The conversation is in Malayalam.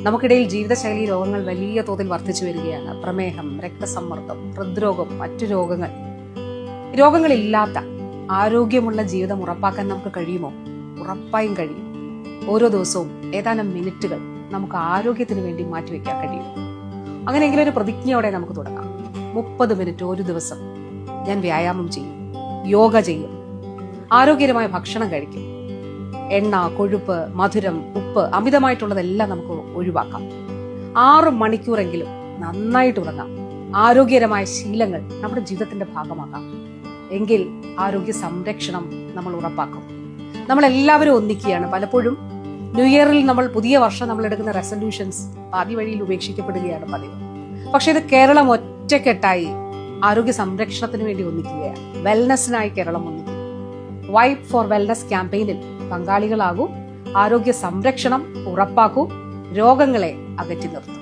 നമുക്കിടയിൽ ജീവിതശൈലി രോഗങ്ങൾ വലിയ തോതിൽ വർദ്ധിച്ചു വരികയാണ്. പ്രമേഹം, രക്തസമ്മർദ്ദം, ഹൃദ്രോഗം, മറ്റു രോഗങ്ങൾ. രോഗങ്ങളില്ലാത്ത ആരോഗ്യമുള്ള ജീവിതം ഉറപ്പാക്കാൻ നമുക്ക് കഴിയുമോ? ഉറപ്പായും കഴിയും. ഓരോ ദിവസവും ഏതാനും മിനിറ്റുകൾ നമുക്ക് ആരോഗ്യത്തിന് വേണ്ടി മാറ്റിവെക്കാൻ കഴിയും. അങ്ങനെയെങ്കിലും ഒരു പ്രതിജ്ഞയോടെ നമുക്ക് തുടങ്ങാം. 30 മിനിറ്റ് ഒരു ദിവസം ഞാൻ വ്യായാമം ചെയ്യും, യോഗ ചെയ്യും, ആരോഗ്യകരമായ ഭക്ഷണം കഴിക്കും. എണ്ണ, കൊഴുപ്പ്, മധുരം, ഉപ്പ്, അമിതമായിട്ടുള്ളതെല്ലാം നമുക്ക് ഒഴിവാക്കാം. 6 മണിക്കൂറെങ്കിലും നന്നായിട്ട് ഉറങ്ങാം. ആരോഗ്യകരമായ ശീലങ്ങൾ നമ്മുടെ ജീവിതത്തിന്റെ ഭാഗമാക്കാം. എങ്കിൽ ആരോഗ്യ സംരക്ഷണം നമ്മൾ ഉറപ്പാക്കും. നമ്മളെല്ലാവരും ഒന്നിക്കുകയാണ്. പലപ്പോഴും ന്യൂ ഇയറിൽ നമ്മൾ പുതിയ വർഷം നമ്മൾ എടുക്കുന്ന റെസൊല്യൂഷൻസ് പാതി വഴിയിൽ ഉപേക്ഷിക്കപ്പെടുകയാണ് പതിവ്. പക്ഷെ ഇത് കേരളം ഒറ്റക്കെട്ടായി ആരോഗ്യ സംരക്ഷണത്തിന് വേണ്ടി ഒന്നിക്കുകയാണ്. വെൽനസിനായി കേരളം ഒന്നിക്കും. വൈബ് ഫോർ വെൽനസ് ക്യാമ്പയിനിൽ പങ്കാളികളാകൂ. ആരോഗ്യ സംരക്ഷണം ഉറപ്പാക്കൂ. രോഗങ്ങളെ അകറ്റി നിർത്തും.